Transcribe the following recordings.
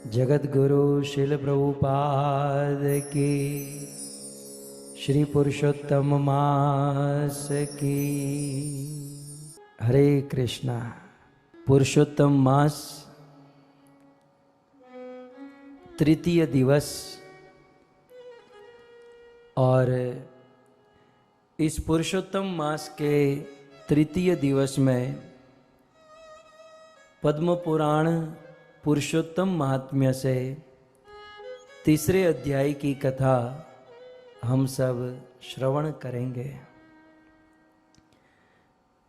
जगत गुरु शिल प्रभुपाद की, श्री पुरुषोत्तम मास की। हरे कृष्णा। पुरुषोत्तम मास तृतीय दिवस, और इस पुरुषोत्तम मास के तृतीय दिवस में पद्म पुराण पुरुषोत्तम महात्म्य से तीसरे अध्याय की कथा हम सब श्रवण करेंगे।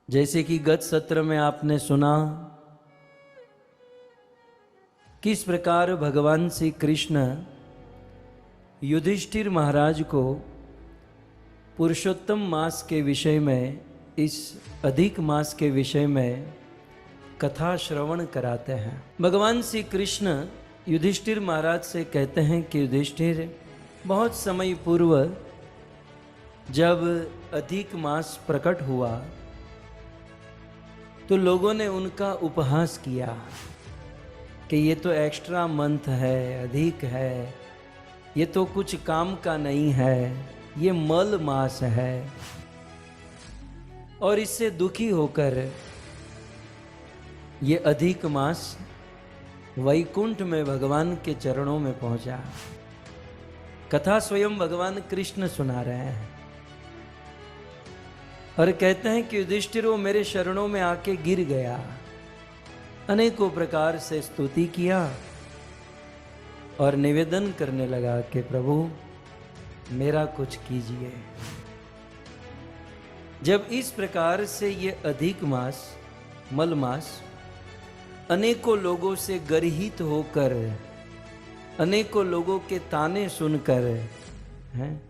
जैसे कि गत सत्र में आपने सुना किस प्रकार भगवान श्री कृष्ण युधिष्ठिर महाराज को पुरुषोत्तम मास के विषय में, इस अधिक मास के विषय में कथा श्रवण कराते हैं। भगवान श्री कृष्ण युधिष्ठिर महाराज से कहते हैं कि युधिष्ठिर, बहुत समय पूर्व जब अधिक मास प्रकट हुआ तो लोगों ने उनका उपहास किया कि ये तो एक्स्ट्रा मंथ है, अधिक है, ये तो कुछ काम का नहीं है, ये मल मास है। और इससे दुखी होकर ये अधिक मास वैकुंठ में भगवान के चरणों में पहुंचा। कथा स्वयं भगवान कृष्ण सुना रहे हैं और कहते हैं कि युधिष्ठिर वो मेरे चरणों में आके गिर गया, अनेकों प्रकार से स्तुति किया और निवेदन करने लगा कि प्रभु मेरा कुछ कीजिए। जब इस प्रकार से ये अधिक मास, मल मास, अनेकों लोगों से गर्हित होकर, अनेकों लोगों के ताने सुनकर, हैं,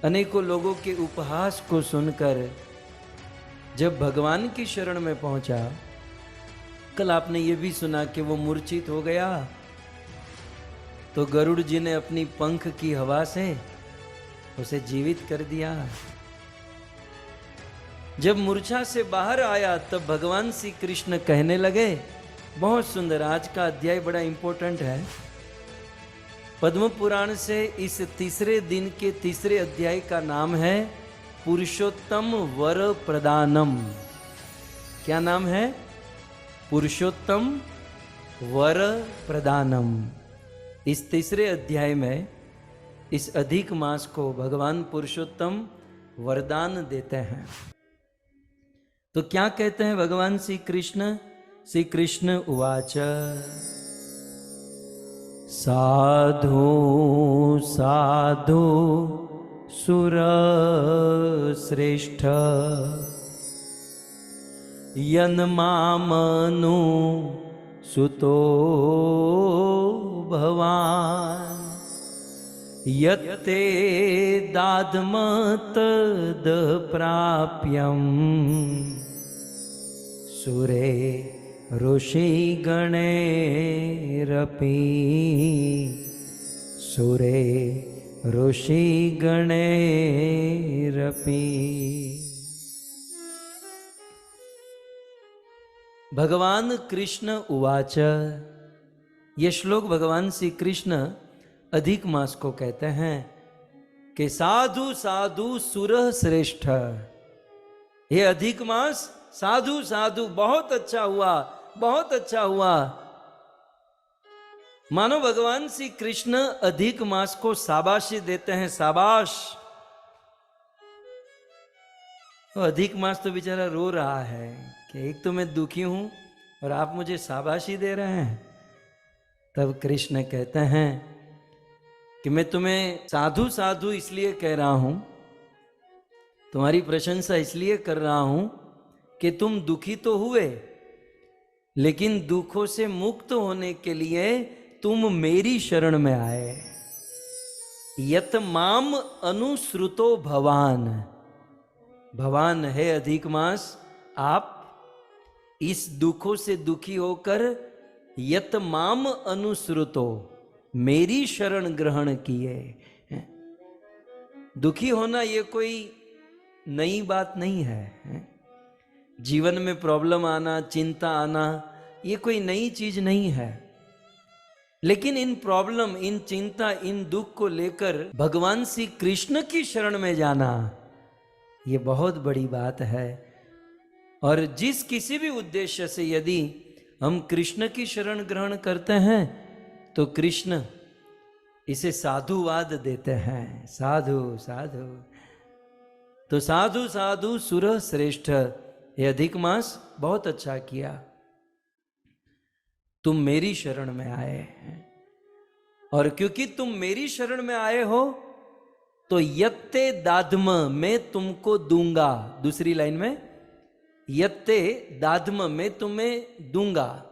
अनेकों लोगों के उपहास को सुनकर जब भगवान की शरण में पहुंचा, कल आपने ये भी सुना कि वो मूर्छित हो गया तो गरुड़ जी ने अपनी पंख की हवा से उसे जीवित कर दिया। जब मूर्छा से बाहर आया तब भगवान श्री कृष्ण कहने लगे, बहुत सुंदर, आज का अध्याय बड़ा इंपॉर्टेंट है। पद्म पुराण से इस तीसरे दिन के तीसरे अध्याय का नाम है पुरुषोत्तम वर प्रदानम। क्या नाम है? पुरुषोत्तम वर प्रदानम। इस तीसरे अध्याय में इस अधिक मास को भगवान पुरुषोत्तम वरदान देते हैं। तो क्या कहते हैं भगवान श्री कृष्ण? श्री कृष्ण उवाच, साधु साधु सुर श्रेष्ठ, यन्मामनु सुतो भवान्, यत्ते दाद्मत प्राप्यम्, सुरे ऋषि गणैरपि, सुरे ऋषि गणैरपि। भगवान कृष्ण उवाच। ये श्लोक भगवान श्री कृष्ण अधिक मास को कहते हैं कि साधु साधु सुर श्रेष्ठ। ये अधिक मास साधु साधु, बहुत अच्छा हुआ, बहुत अच्छा हुआ। मानो भगवान श्री कृष्ण अधिक मास को शाबाशी देते हैं, शाबाश। तो अधिक मास तो बेचारा रो रहा है कि एक तो मैं दुखी हूं और आप मुझे शाबाशी दे रहे हैं। तब कृष्ण कहते हैं कि मैं तुम्हें साधु साधु इसलिए कह रहा हूं, तुम्हारी प्रशंसा इसलिए कर रहा हूं कि तुम दुखी तो हुए, लेकिन दुखों से मुक्त होने के लिए तुम मेरी शरण में आए। यत माम अनुश्रुतो भवान। भवान है अधिक मास, आप इस दुखों से दुखी होकर यत माम अनुश्रुतो, मेरी शरण ग्रहण किए। दुखी होना ये कोई नई बात नहीं है। जीवन में प्रॉब्लम आना, चिंता आना, ये कोई नई चीज नहीं है। लेकिन इन प्रॉब्लम, इन चिंता, इन दुख को लेकर भगवान श्री कृष्ण की शरण में जाना, ये बहुत बड़ी बात है। और जिस किसी भी उद्देश्य से यदि हम कृष्ण की शरण ग्रहण करते हैं तो कृष्ण इसे साधुवाद देते हैं। साधु साधु, तो साधु साधु सुर श्रेष्ठ, ये अधिक मास बहुत अच्छा किया, तुम मेरी शरण में आए हैं। और क्योंकि तुम मेरी शरण में आए हो तो यत्ते दाधम, मैं तुमको दूंगा। दूसरी लाइन में यत्ते दाधम, मैं तुम्हें दूंगा,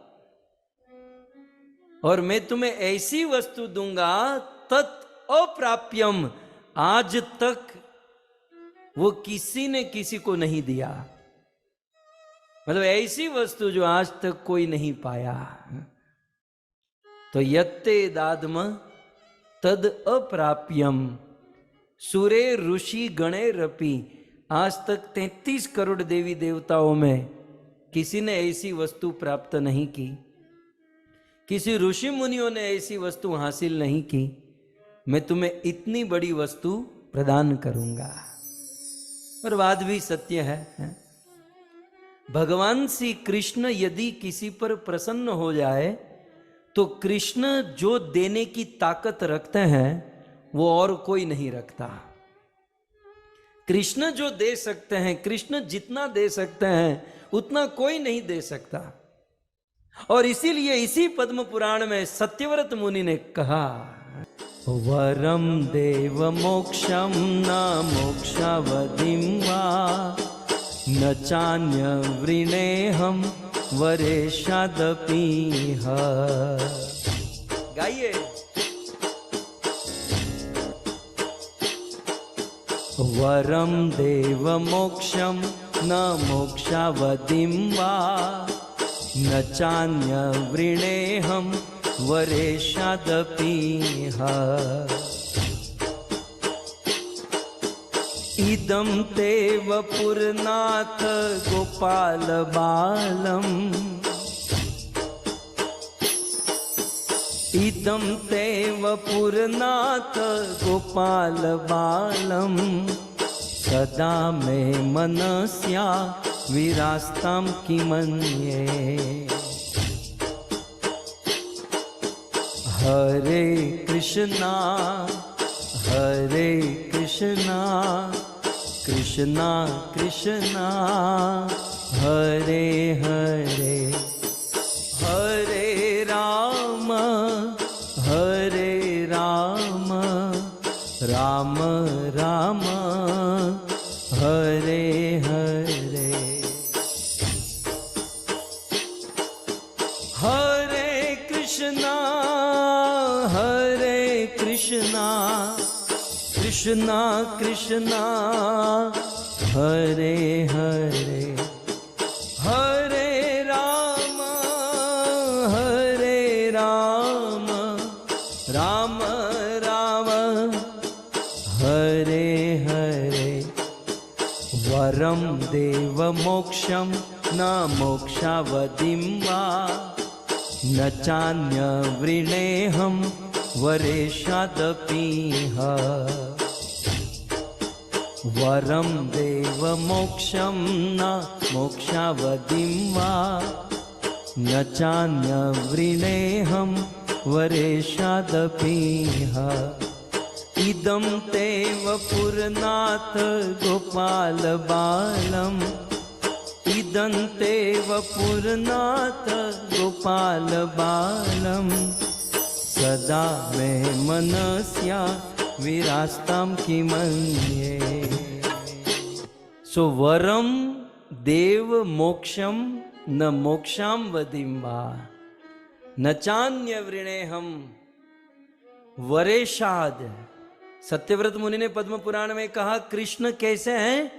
और मैं तुम्हें ऐसी वस्तु दूंगा तत् अप्राप्यम, आज तक वो किसी ने किसी को नहीं दिया। मतलब ऐसी वस्तु जो आज तक कोई नहीं पाया। तो यत्ते दादम तद अप्राप्यम सुरे ऋषि गणे रपि, आज तक 33 करोड़ देवी देवताओं में किसी ने ऐसी वस्तु प्राप्त नहीं की, किसी ऋषि मुनियों ने ऐसी वस्तु हासिल नहीं की। मैं तुम्हें इतनी बड़ी वस्तु प्रदान करूंगा। और बात भी सत्य है। भगवान श्री कृष्ण यदि किसी पर प्रसन्न हो जाए तो कृष्ण जो देने की ताकत रखते हैं वो और कोई नहीं रखता। कृष्ण जो दे सकते हैं, कृष्ण जितना दे सकते हैं उतना कोई नहीं दे सकता। और इसीलिए इसी पद्म पुराण में सत्यव्रत मुनि ने कहा, वरम देव मोक्षम न मोक्षावधिं वा न चान्य वृणेहम वरेशादपीह। गाइए, वरम देव मोक्षम न मोक्षावधिं वा न चान्य वृणेहम वरेशादपीह। इदं ते वपुरनाथ गोपाल बालम, इदं ते वपुरनाथ गोपाल बालम, सदा मे मनस्या विरास्तां किमन्ये। हरे कृष्णा हरे कृष्णा कृष्णा कृष्णा हरे हरे, हरे राम राम राम हरे हरे। हरे कृष्णा कृष्णा कृष्णा हरे हरे, हरे राम राम राम हरे हरे। वरम देव मोक्षम न मोक्षावधिं वा न चान्य वृणेहम वरेशादपीह। वरम देव मोक्षम न मोक्षावधिं वा न चान्य वृणेहम वरेशादपीह। इदं ते वपुरनाथ गोपाल बालम, इदं ते वपुरनाथ गोपाल बालम, सदा मे मनस्या विरास्तां किमन्ये। सो वरम देव मोक्षम न मोक्षां वधिं वा न चान्य वृणेहम वरेशाद। सत्यव्रत मुनि ने पद्म पुराण में कहा कृष्ण कैसे हैं?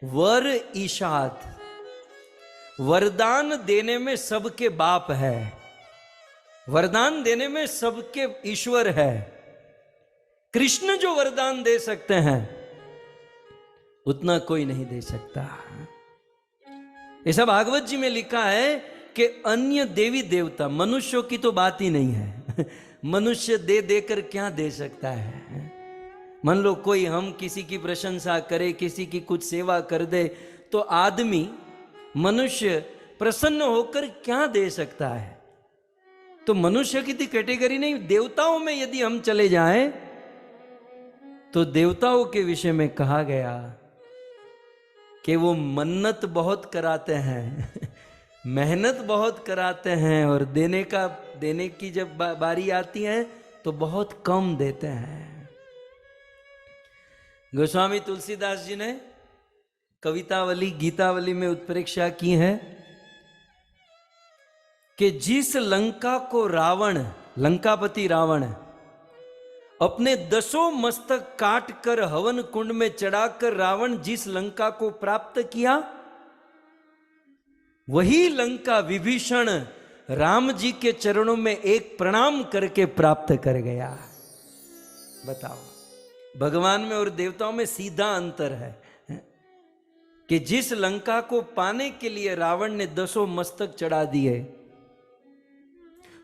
वर ईशाद, वरदान देने में सबके बाप है, वरदान देने में सबके ईश्वर है। कृष्ण जो वरदान दे सकते हैं उतना कोई नहीं दे सकता। ऐसा भागवत जी में लिखा है कि अन्य देवी देवता, मनुष्यों की तो बात ही नहीं है, मनुष्य दे देकर क्या दे सकता है? मान लो कोई हम किसी की प्रशंसा करे, किसी की कुछ सेवा कर दे, तो आदमी मनुष्य प्रसन्न होकर क्या दे सकता है? तो मनुष्य की कैटेगरी नहीं, देवताओं में यदि हम चले जाएं तो देवताओं के विषय में कहा गया कि वो मन्नत बहुत कराते हैं, मेहनत बहुत कराते हैं, और देने की जब बारी आती है तो बहुत कम देते हैं। गोस्वामी तुलसीदास जी ने कवितावली गीतावली में उत्प्रेक्षा की है कि जिस लंका को रावण, लंकापति रावण, अपने 10 मस्तक काट कर हवन कुंड में चढ़ाकर रावण जिस लंका को प्राप्त किया, वही लंका विभीषण राम जी के चरणों में एक प्रणाम करके प्राप्त कर गया। बताओ, भगवान में और देवताओं में सीधा अंतर है कि जिस लंका को पाने के लिए रावण ने 10 मस्तक चढ़ा दिए,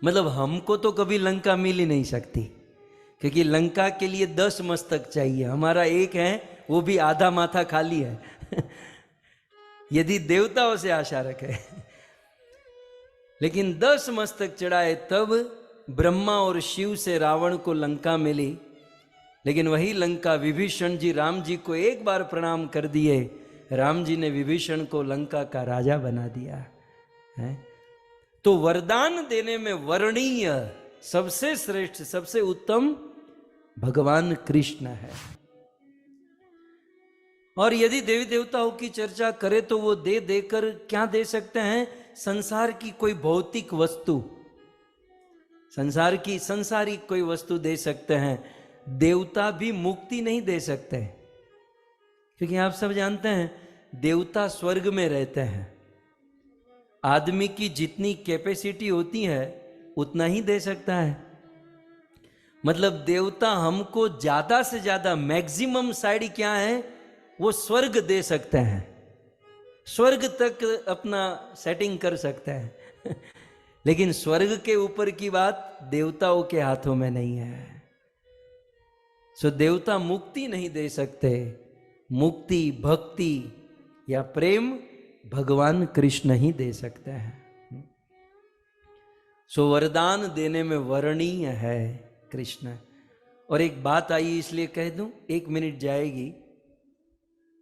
मतलब हमको तो कभी लंका मिल ही नहीं सकती, क्योंकि लंका के लिए 10 मस्तक चाहिए, हमारा एक है, वो भी आधा माथा खाली है। यदि देवताओं से आशा रखे, लेकिन 10 मस्तक चढ़ाए तब ब्रह्मा और शिव से रावण को लंका मिली। लेकिन वही लंका विभीषण जी राम जी को एक बार प्रणाम कर दिए, राम जी ने विभीषण को लंका का राजा बना दिया है। तो वरदान देने में वर्णीय, सबसे श्रेष्ठ, सबसे उत्तम भगवान कृष्ण है। और यदि देवी देवताओं की चर्चा करें तो वो दे देकर क्या दे सकते हैं? संसार की कोई भौतिक वस्तु, संसारिक कोई वस्तु दे सकते हैं। देवता भी मुक्ति नहीं दे सकते, क्योंकि आप सब जानते हैं देवता स्वर्ग में रहते हैं। आदमी की जितनी कैपेसिटी होती है उतना ही दे सकता है। मतलब देवता हमको ज्यादा से ज्यादा, मैक्सिमम साइड क्या है, वो स्वर्ग दे सकते हैं, स्वर्ग तक अपना सेटिंग कर सकते हैं। लेकिन स्वर्ग के ऊपर की बात देवताओं के हाथों में नहीं है। सो देवता मुक्ति नहीं दे सकते। मुक्ति, भक्ति या प्रेम भगवान कृष्ण ही दे सकते हैं। सो वरदान देने में वर्णीय है कृष्ण। और एक बात आई इसलिए कह दूं, 1 मिनट जाएगी।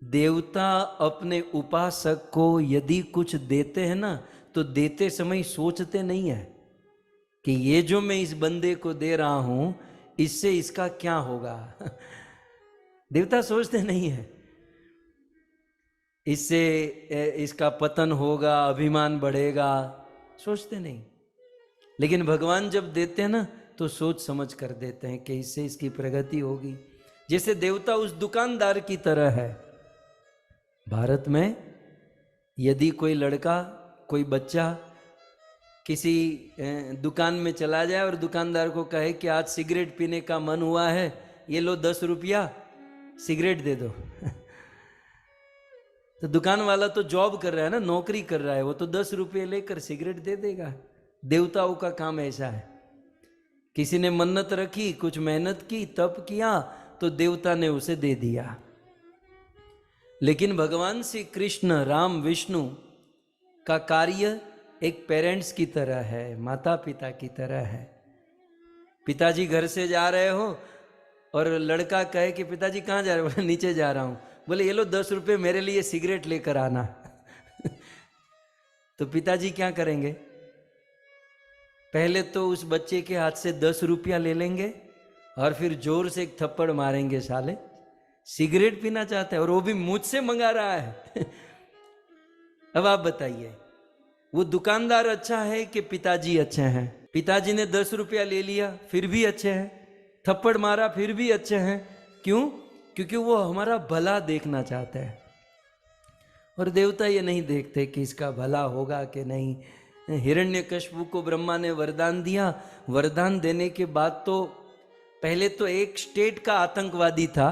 देवता अपने उपासक को यदि कुछ देते हैं ना, तो देते समय सोचते नहीं है कि ये जो मैं इस बंदे को दे रहा हूं इससे इसका क्या होगा। देवता सोचते नहीं है इससे इसका पतन होगा, अभिमान बढ़ेगा, सोचते नहीं। लेकिन भगवान जब देते हैं ना तो सोच समझ कर देते हैं कि इससे इसकी प्रगति होगी। जैसे देवता उस दुकानदार की तरह है। भारत में यदि कोई लड़का, कोई बच्चा किसी दुकान में चला जाए और दुकानदार को कहे कि आज सिगरेट पीने का मन हुआ है, ये लो 10 रुपया, सिगरेट दे दो। तो दुकान वाला तो जॉब कर रहा है ना, नौकरी कर रहा है, वो तो 10 रुपये लेकर सिगरेट दे देगा। देवताओं का काम ऐसा है। किसी ने मन्नत रखी, कुछ मेहनत की, तप किया, तो देवता ने उसे दे दिया। लेकिन भगवान श्री कृष्ण, राम, विष्णु का कार्य एक पेरेंट्स की तरह है, माता पिता की तरह है। पिताजी घर से जा रहे हो और लड़का कहे कि पिताजी कहाँ जा रहे हो? बोले नीचे जा रहा हूँ। बोले ये लो 10 रुपये, मेरे लिए सिगरेट लेकर आना। तो पिताजी क्या करेंगे? पहले तो उस बच्चे के हाथ से 10 रुपया ले लेंगे और फिर जोर से एक थप्पड़ मारेंगे, साले सिगरेट पीना चाहता है और वो भी मुझसे मंगा रहा है। अब आप बताइए, वो दुकानदार अच्छा है कि पिताजी अच्छे हैं? पिताजी ने 10 रुपया ले लिया फिर भी अच्छे हैं, थप्पड़ मारा फिर भी अच्छे हैं। क्यों? क्योंकि वो हमारा भला देखना चाहते हैं। और देवता ये नहीं देखते कि इसका भला होगा कि नहीं। हिरण्यकश्यप को ब्रह्मा ने वरदान दिया। वरदान देने के बाद तो पहले तो एक स्टेट का आतंकवादी था।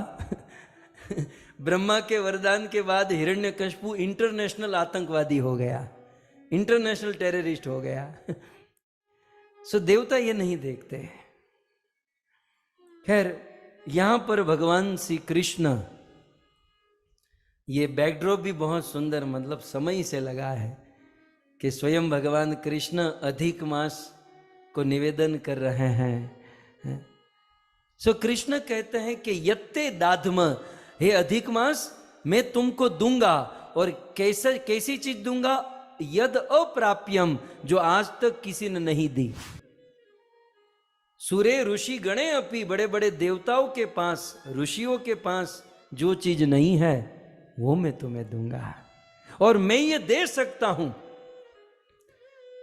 ब्रह्मा के वरदान के बाद हिरण्यकश्यप इंटरनेशनल आतंकवादी हो गया, इंटरनेशनल टेररिस्ट हो गया। सो देवता ये नहीं देखते। खैर, यहां पर भगवान श्री कृष्ण, ये बैकड्रॉप भी बहुत सुंदर, मतलब समय से लगा है कि स्वयं भगवान कृष्ण अधिक मास को निवेदन कर रहे हैं। सो कृष्ण कहते हैं कि यत्ते दाधम, हे अधिक मास मैं तुमको दूंगा, और कैसी चीज दूंगा, यद अप्राप्यम, जो आज तक किसी ने नहीं दी। सूर्य ऋषि गणे अपि, बड़े बड़े देवताओं के पास, ऋषियों के पास जो चीज नहीं है वो मैं तुम्हें दूंगा, और मैं ये दे सकता हूं।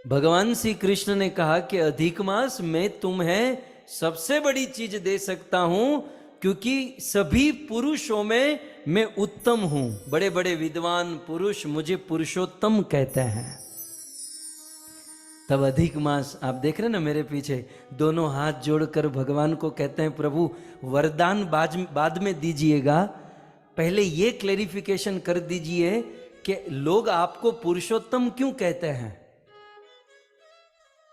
भगवान श्री कृष्ण ने कहा कि अधिक मास मैं तुम्हें सबसे बड़ी चीज दे सकता हूं, क्योंकि सभी पुरुषों में मैं उत्तम हूं। बड़े बड़े विद्वान पुरुष मुझे पुरुषोत्तम कहते हैं। तब अधिक मास, आप देख रहे ना मेरे पीछे, दोनों हाथ जोड़कर भगवान को कहते हैं, प्रभु वरदान बाद में दीजिएगा, पहले ये क्लेरिफिकेशन कर दीजिए कि लोग आपको पुरुषोत्तम क्यों कहते हैं।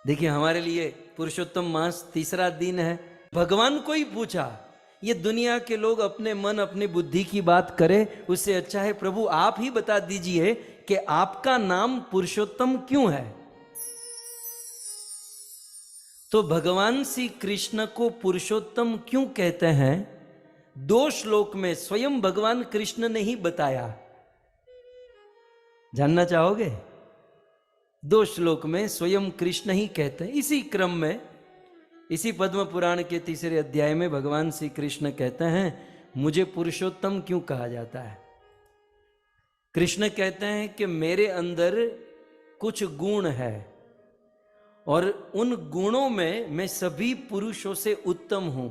देखिए, हमारे लिए पुरुषोत्तम मास तीसरा दिन है। भगवान को ही पूछा, ये दुनिया के लोग अपने मन अपनी बुद्धि की बात करें, उससे अच्छा है प्रभु आप ही बता दीजिए कि आपका नाम पुरुषोत्तम क्यों है। तो भगवान श्री कृष्ण को पुरुषोत्तम क्यों कहते हैं, 2 श्लोक में स्वयं भगवान कृष्ण ने ही बताया। जानना चाहोगे? 2 श्लोक में स्वयं कृष्ण ही कहते हैं। इसी क्रम में, इसी पद्म पुराण के 3 अध्याय में भगवान श्री कृष्ण कहते हैं, मुझे पुरुषोत्तम क्यों कहा जाता है। कृष्ण कहते हैं कि मेरे अंदर कुछ गुण है, और उन गुणों में मैं सभी पुरुषों से उत्तम हूं,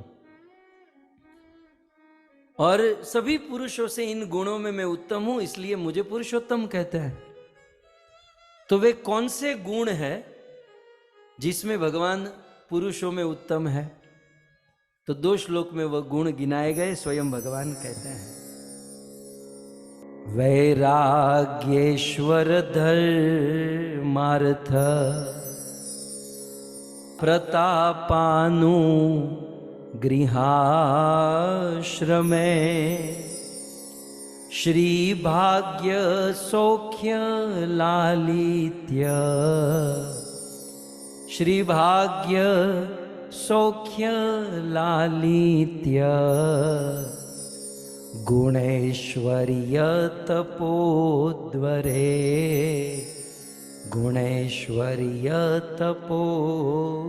और सभी पुरुषों से इन गुणों में मैं उत्तम हूं, इसलिए मुझे पुरुषोत्तम कहते हैं। तो वे कौन से गुण हैं जिसमें भगवान पुरुषों में उत्तम है? तो 2 श्लोक में वह गुण गिनाए गए। स्वयं भगवान कहते हैं, वैराग्येश्वर धर्मार्थ प्रतापानु गृहाश्रमे श्री भाग्य सौख्य लालित्य श्री भाग्य सौख्य लालित्य गुणेश्वर्य तपोद्वरे गुणेश्वर्य तपोद्वरे।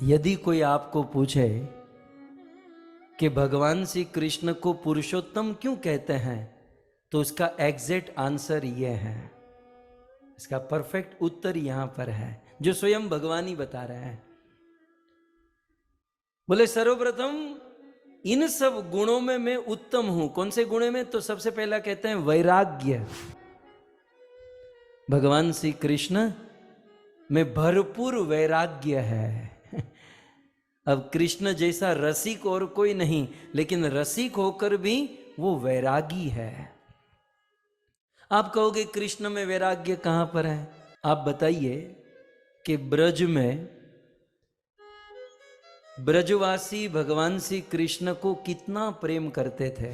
यदि कोई आपको पूछे कि भगवान श्री कृष्ण को पुरुषोत्तम क्यों कहते हैं, तो उसका एग्जैक्ट आंसर यह है, इसका परफेक्ट उत्तर यहां पर है, जो स्वयं भगवान ही बता रहे हैं। बोले सर्वप्रथम इन सब गुणों में मैं उत्तम हूं। कौन से गुणों में? तो सबसे पहला कहते हैं वैराग्य। भगवान श्री कृष्ण में भरपूर वैराग्य है। अब कृष्ण जैसा रसिक और कोई नहीं, लेकिन रसिक होकर भी वो वैरागी है। आप कहोगे कृष्ण में वैराग्य कहां पर है? आप बताइए कि ब्रज में ब्रजवासी भगवान श्री कृष्ण को कितना प्रेम करते थे,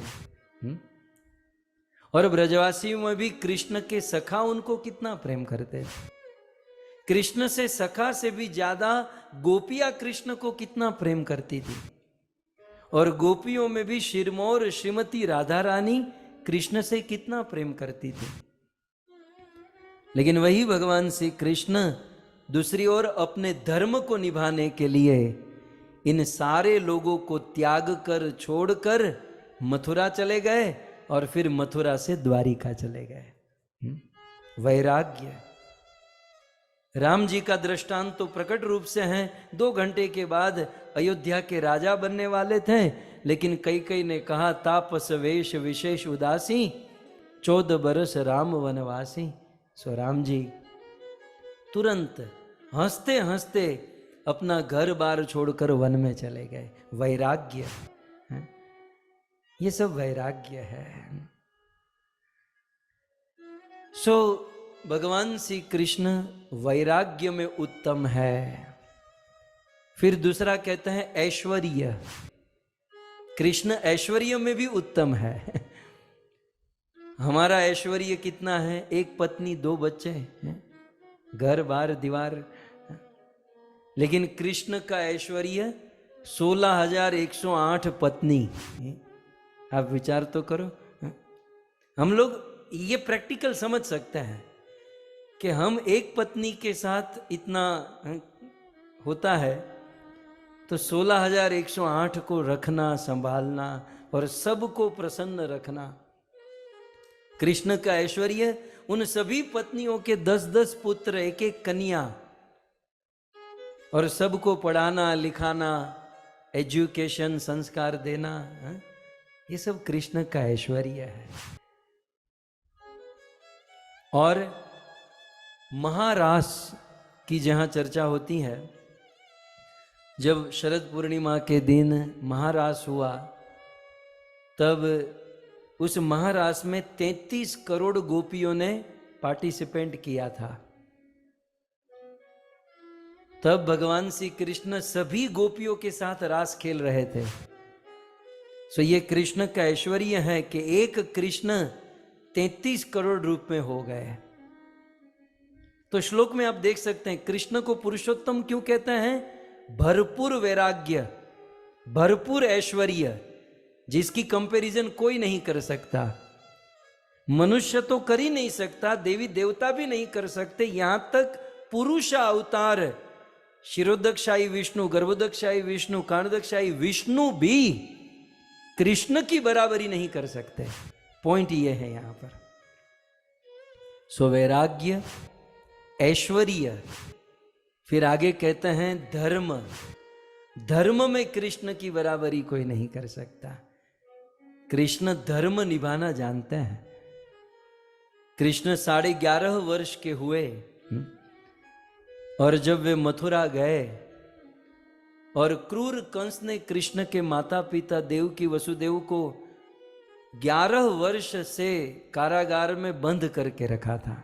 और ब्रजवासियों में भी कृष्ण के सखा उनको कितना प्रेम करते थे। कृष्ण से सखा से भी ज्यादा गोपियां कृष्ण को कितना प्रेम करती थी, और गोपियों में भी शिरमौर श्रीमती राधा रानी कृष्ण से कितना प्रेम करती थी। लेकिन वही भगवान श्री कृष्ण दूसरी ओर अपने धर्म को निभाने के लिए इन सारे लोगों को त्याग कर छोड़कर मथुरा चले गए, और फिर मथुरा से द्वारिका चले गए। वैराग्य। राम जी का दृष्टांत तो प्रकट रूप से है। 2 घंटे के बाद अयोध्या के राजा बनने वाले थे, लेकिन कई ने कहा तापस वेश विशेष उदासी 14 बरस राम वनवासी। सो राम जी तुरंत हंसते हंसते अपना घर बार छोड़कर वन में चले गए। वैराग्य है? ये सब वैराग्य है। सो भगवान श्री कृष्ण वैराग्य में उत्तम है। फिर दूसरा कहते हैं ऐश्वर्य, कृष्ण ऐश्वर्य में भी उत्तम है। हमारा ऐश्वर्य कितना है? एक पत्नी, 2 बच्चे, घर बार दीवार। लेकिन कृष्ण का ऐश्वर्य 16,108 पत्नी। आप विचार तो करो। हम लोग ये प्रैक्टिकल समझ सकते हैं कि हम एक पत्नी के साथ इतना होता है, तो 16,108 को रखना, संभालना और सबको प्रसन्न रखना। कृष्ण का ऐश्वर्य उन सभी पत्नियों के 10-10 पुत्र, 1-1 कन्या, और सबको पढ़ाना लिखाना, एजुकेशन, संस्कार देना, ये सब कृष्ण का ऐश्वर्य है। और महारास की जहां चर्चा होती है, जब शरद पूर्णिमा के दिन महारास हुआ, तब उस महारास में 33 करोड़ गोपियों ने पार्टिसिपेंट किया था। तब भगवान श्री कृष्ण सभी गोपियों के साथ रास खेल रहे थे। सो ये कृष्ण का ऐश्वर्य है कि एक कृष्ण 33 करोड़ रूप में हो गए। तो श्लोक में आप देख सकते हैं कृष्ण को पुरुषोत्तम क्यों कहते हैं? भरपूर वैराग्य, भरपूर ऐश्वर्य, जिसकी कंपैरिजन कोई नहीं कर सकता। मनुष्य तो कर ही नहीं सकता, देवी देवता भी नहीं कर सकते, यहां तक पुरुष अवतार शिरोदकशाही विष्णु, गर्भोदकशाही विष्णु, कांडदकशाही विष्णु भी कृष्ण की बराबरी नहीं कर सकते। पॉइंट ये है यहां पर। सो वैराग्य, ऐश्वर्य, फिर आगे कहते हैं धर्म। धर्म में कृष्ण की बराबरी कोई नहीं कर सकता। कृष्ण धर्म निभाना जानते हैं। कृष्ण 11.5 वर्ष के हुए और जब वे मथुरा गए और क्रूर कंस ने कृष्ण के माता पिता देवकी वसुदेव को 11 वर्ष से कारागार में बंद करके रखा था,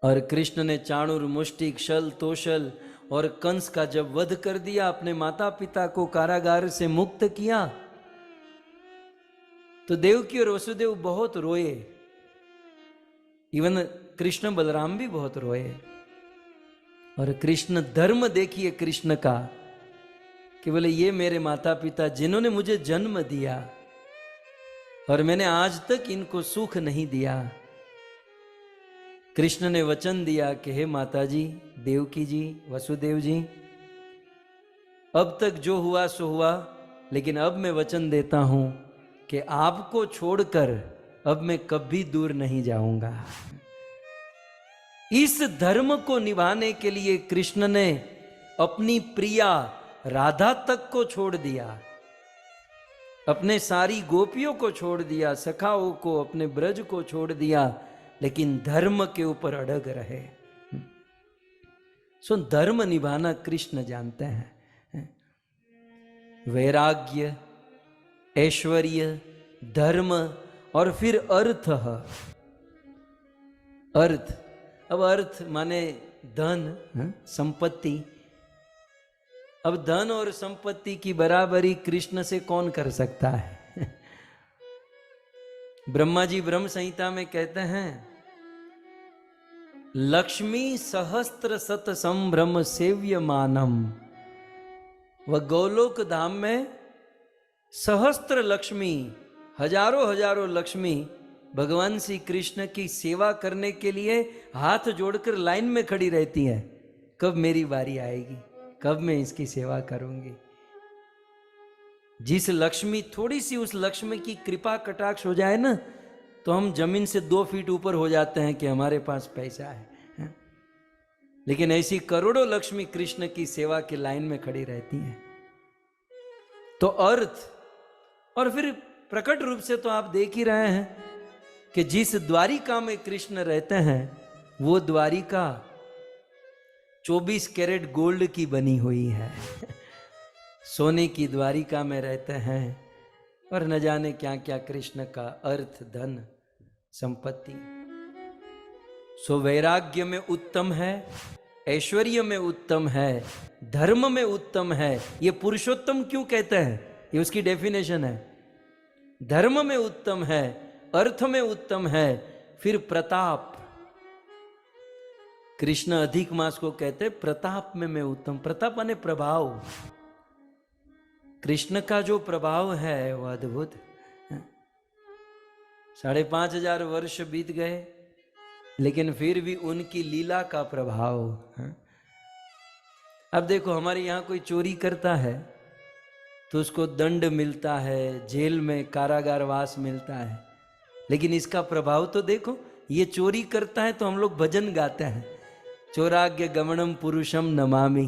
और कृष्ण ने चाणूर, मुष्टिक, शल, तोशल और कंस का जब वध कर दिया, अपने माता पिता को कारागार से मुक्त किया, तो देवकी और वसुदेव बहुत रोए। इवन कृष्ण बलराम भी बहुत रोए। और कृष्ण धर्म देखिए कृष्ण का, कि बोले ये मेरे माता पिता जिन्होंने मुझे जन्म दिया और मैंने आज तक इनको सुख नहीं दिया। कृष्ण ने वचन दिया कि हे माता जी, देवकी जी, वसुदेव जी, अब तक जो हुआ सो हुआ, लेकिन अब मैं वचन देता हूं कि आपको छोड़कर अब मैं कभी दूर नहीं जाऊंगा। इस धर्म को निभाने के लिए कृष्ण ने अपनी प्रिया राधा तक को छोड़ दिया, अपने सारी गोपियों को छोड़ दिया, सखाओं को, अपने ब्रज को छोड़ दिया, लेकिन धर्म के ऊपर अड़ग रहे। सो धर्म निभाना कृष्ण जानते हैं। वैराग्य, ऐश्वर्य, धर्म और फिर अर्थ। अर्थ, अब अर्थ माने धन, संपत्ति। अब धन और संपत्ति की बराबरी कृष्ण से कौन कर सकता है? ब्रह्मा जी ब्रह्म संहिता में कहते हैं, लक्ष्मी सहस्त्र सत संभ्रम सेव्य मानम। वह गोलोक धाम में सहस्त्र लक्ष्मी, हजारों हजारों लक्ष्मी भगवान श्री कृष्ण की सेवा करने के लिए हाथ जोड़कर लाइन में खड़ी रहती है। कब मेरी बारी आएगी, कब मैं इसकी सेवा करूंगी। जिस लक्ष्मी, थोड़ी सी उस लक्ष्मी की कृपा कटाक्ष हो जाए ना, तो हम जमीन से 2 फीट ऊपर हो जाते हैं कि हमारे पास पैसा है। लेकिन ऐसी करोड़ों लक्ष्मी कृष्ण की सेवा की लाइन में खड़ी रहती हैं। तो अर्थ, और फिर प्रकट रूप से तो आप देख ही रहे हैं कि जिस द्वारिका में कृष्ण रहते हैं, वो द्वारिका 24 कैरेट गोल्ड की बनी हुई है। सोने की द्वारिका में रहते हैं, और न जाने क्या क्या कृष्ण का अर्थ, धन, संपत्ति। सो वैराग्य में उत्तम है, ऐश्वर्य में उत्तम है, धर्म में उत्तम है। ये पुरुषोत्तम क्यों कहते हैं, ये उसकी डेफिनेशन है। धर्म में उत्तम है, अर्थ में उत्तम है, फिर प्रताप। कृष्ण अधिक मास को कहते प्रताप में मैं उत्तम। प्रताप माने प्रभाव। कृष्ण का जो प्रभाव है वो अद्भुत। 5,500 वर्ष बीत गए, लेकिन फिर भी उनकी लीला का प्रभाव। अब देखो, हमारे यहाँ कोई चोरी करता है तो उसको दंड मिलता है, जेल में कारागार वास मिलता है, लेकिन इसका प्रभाव तो देखो। ये चोरी करता है तो हम लोग भजन गाते हैं, चोराग्य गमनम पुरुषम नमामि।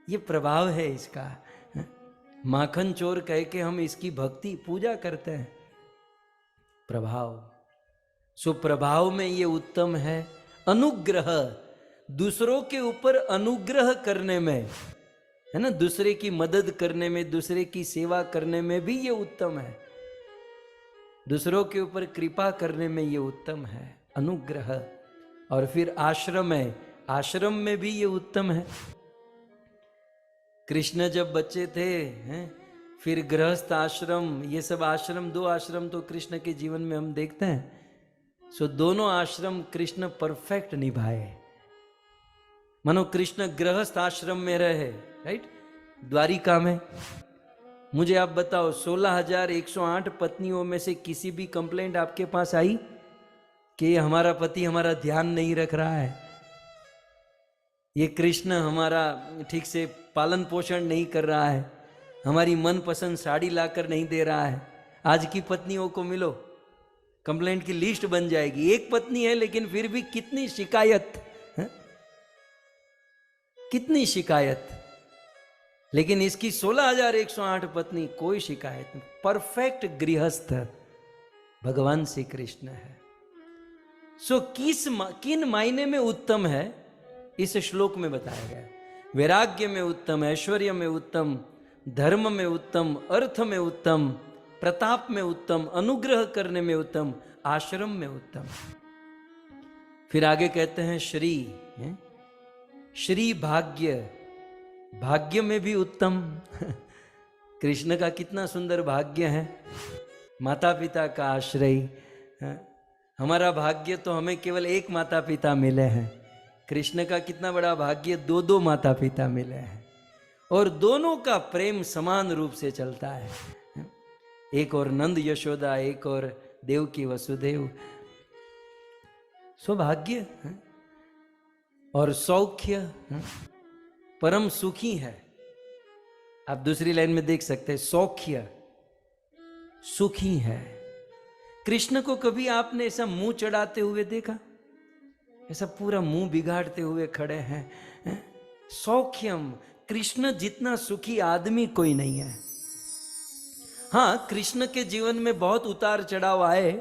ये प्रभाव है इसका। माखन चोर कह के हम इसकी भक्ति पूजा करते हैं। प्रभाव, सो प्रभाव में ये उत्तम है। अनुग्रह, दूसरों के ऊपर अनुग्रह करने में, है ना, दूसरे की मदद करने में, दूसरे की सेवा करने में भी ये उत्तम है। दूसरों के ऊपर कृपा करने में ये उत्तम है, अनुग्रह। और फिर आश्रम है, आश्रम में भी ये उत्तम है। कृष्ण जब बच्चे थे, हैं, फिर गृहस्थ आश्रम, ये सब आश्रम, 2 आश्रम तो कृष्ण के जीवन में हम देखते हैं। सो दोनों आश्रम कृष्ण परफेक्ट निभाए। मानो कृष्ण गृहस्थ आश्रम में रहे, राइट, द्वारिका में। मुझे आप बताओ, 16,108 पत्नियों में से किसी भी कंप्लेंट आपके पास आई कि हमारा पति हमारा ध्यान नहीं रख रहा है, ये कृष्ण हमारा ठीक से पालन पोषण नहीं कर रहा है, हमारी मनपसंद साड़ी लाकर नहीं दे रहा है? आज की पत्नियों को मिलो, कंप्लेंट की लिस्ट बन जाएगी। एक पत्नी है लेकिन फिर भी कितनी शिकायत है? कितनी शिकायत। लेकिन इसकी 16,108 पत्नी, कोई शिकायत नहीं। परफेक्ट गृहस्थ भगवान श्री कृष्ण है। सो किन मायने में उत्तम है, इस श्लोक में बताया गया। वैराग्य में उत्तम, ऐश्वर्य में उत्तम, धर्म में उत्तम, अर्थ में उत्तम, प्रताप में उत्तम, अनुग्रह करने में उत्तम, आश्रम में उत्तम। फिर आगे कहते हैं श्री, श्री भाग्य, भाग्य में भी उत्तम। कृष्ण का कितना सुंदर भाग्य है, माता पिता का आश्रय। हमारा भाग्य तो हमें केवल एक माता पिता मिले हैं, कृष्ण का कितना बड़ा भाग्य, 2 माता पिता मिले हैं, और दोनों का प्रेम समान रूप से चलता है। एक और नंद यशोदा, एक और देवकी वसुदेव। सौभाग्य और सौख्य, परम सुखी है। आप दूसरी लाइन में देख सकते हैं, सौख्य, सुखी है। कृष्ण को कभी आपने ऐसा मुंह चढ़ाते हुए देखा? ऐसा पूरा मुंह बिगाड़ते हुए खड़े हैं? सौख्यम, कृष्ण जितना सुखी आदमी कोई नहीं है। हाँ, कृष्ण के जीवन में बहुत उतार चढ़ाव आए,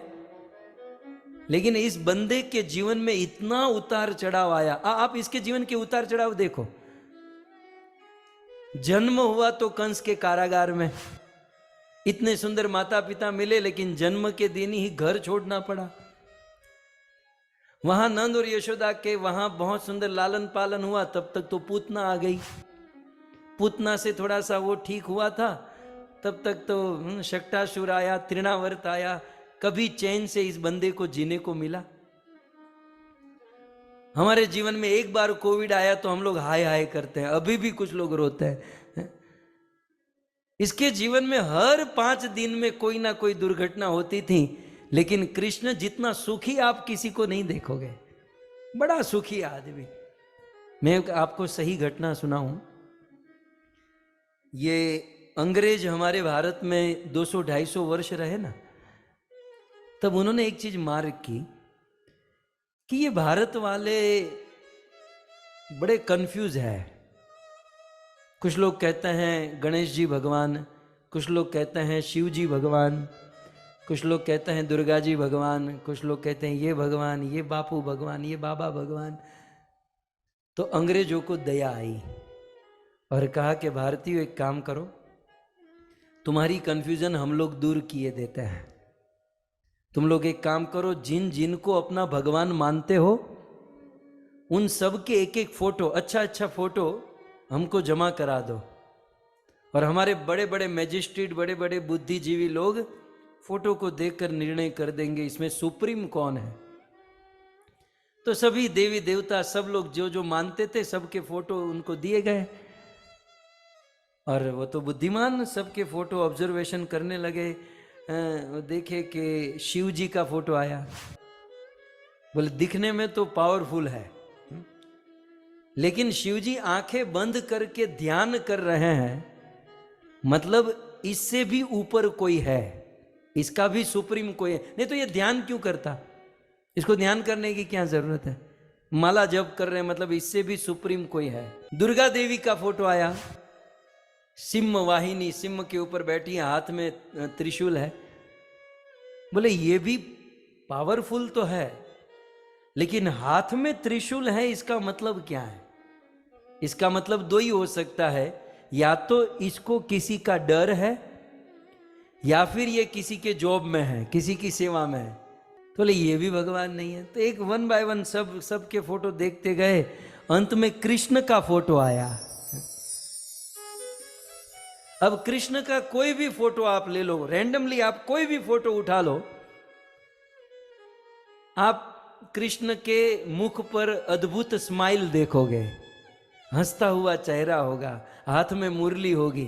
लेकिन इस बंदे के जीवन में इतना उतार चढ़ाव आया। आप इसके जीवन के उतार चढ़ाव देखो। जन्म हुआ तो कंस के कारागार में, इतने सुंदर माता पिता मिले, लेकिन जन्म के दिन ही घर छोड़ना पड़ा। वहां नंद और यशोदा के वहां बहुत सुंदर लालन पालन हुआ, तब तक तो पूतना आ गई। पूतना से थोड़ा सा वो ठीक हुआ था, तब तक तो शक्टासुर आया, तृणावर्त आया। कभी चैन से इस बंदे को जीने को मिला? हमारे जीवन में एक बार कोविड आया तो हम लोग हाय हाय करते हैं, अभी भी कुछ लोग रोते हैं। इसके जीवन में हर 5 दिन में कोई ना कोई दुर्घटना होती थी, लेकिन कृष्ण जितना सुखी आप किसी को नहीं देखोगे। बड़ा सुखी आदमी। मैं आपको सही घटना सुनाऊं। ये अंग्रेज हमारे भारत में 200-250 वर्ष रहे ना, तब उन्होंने एक चीज मार्क की कि ये भारत वाले बड़े कंफ्यूज है। कुछ लोग कहते हैं गणेश जी भगवान, कुछ लोग कहते हैं शिव जी भगवान, कुछ लोग कहते हैं दुर्गा जी भगवान, कुछ लोग कहते हैं ये भगवान, ये बापू भगवान, ये बाबा भगवान। तो अंग्रेजों को दया आई और कहा कि भारतीयों एक काम करो, तुम्हारी कंफ्यूजन हम लोग दूर किए देते हैं, तुम लोग एक काम करो, जिन जिन को अपना भगवान मानते हो उन सब के एक एक फोटो, अच्छा अच्छा फोटो हमको जमा करा दो, और हमारे बड़े बड़े मैजिस्ट्रेट, बड़े बड़े बुद्धिजीवी लोग फोटो को देखकर निर्णय कर देंगे इसमें सुप्रीम कौन है। तो सभी देवी देवता, सब लोग जो जो मानते थे, सबके फोटो उनको दिए गए, और वो तो बुद्धिमान सबके फोटो ऑब्जर्वेशन करने लगे। देखे कि शिव जी का फोटो आया, बोले दिखने में तो पावरफुल है, लेकिन शिव जी आंखें बंद करके ध्यान कर रहे हैं, मतलब इससे भी ऊपर कोई है, इसका भी सुप्रीम कोई है। नहीं तो ये ध्यान क्यों करता, इसको ध्यान करने की क्या जरूरत है। माला जप कर रहे हैं, मतलब इससे भी सुप्रीम कोई है। दुर्गा देवी का फोटो आया, सिंह वाहिनी, सिंह के ऊपर बैठी है, हाथ में त्रिशूल है। बोले ये भी पावरफुल तो है, लेकिन हाथ में त्रिशूल है, इसका मतलब क्या है। इसका मतलब दो ही हो सकता है, या तो इसको किसी का डर है, या फिर ये किसी के जॉब में है, किसी की सेवा में है। तो बोले ये भी भगवान नहीं है। तो एक वन बाय वन सब के फोटो देखते गए, अंत में कृष्ण का फोटो आया। अब कृष्ण का कोई भी फोटो आप ले लो, रैंडमली आप कोई भी फोटो उठा लो, आप कृष्ण के मुख पर अद्भुत स्माइल देखोगे, हंसता हुआ चेहरा होगा, हाथ में मुरली होगी।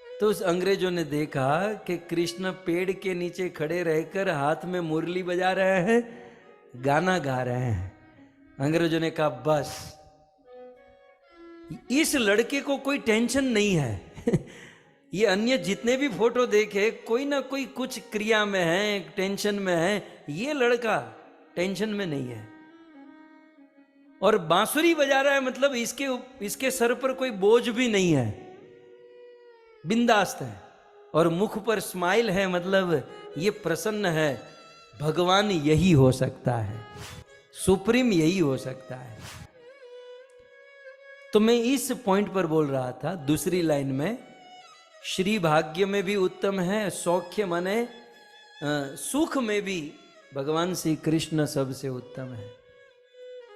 तो उस अंग्रेजों ने देखा कि कृष्ण पेड़ के नीचे खड़े रहकर हाथ में मुरली बजा रहे हैं, गाना गा रहे हैं। अंग्रेजों ने कहा बस इस लड़के को कोई टेंशन नहीं है। ये अन्य जितने भी फोटो देखे, कोई ना कोई कुछ क्रिया में है, टेंशन में है, ये लड़का टेंशन में नहीं है। और बांसुरी बजा रहा है, मतलब इसके सर पर कोई बोझ भी नहीं है, बिंदास्त है, और मुख पर स्माइल है, मतलब ये प्रसन्न है। भगवान यही हो सकता है, सुप्रीम यही हो सकता है। तो मैं इस पॉइंट पर बोल रहा था, दूसरी लाइन में, श्री भाग्य में भी उत्तम है, सौख्य माने सुख में भी भगवान श्री कृष्ण सबसे उत्तम है।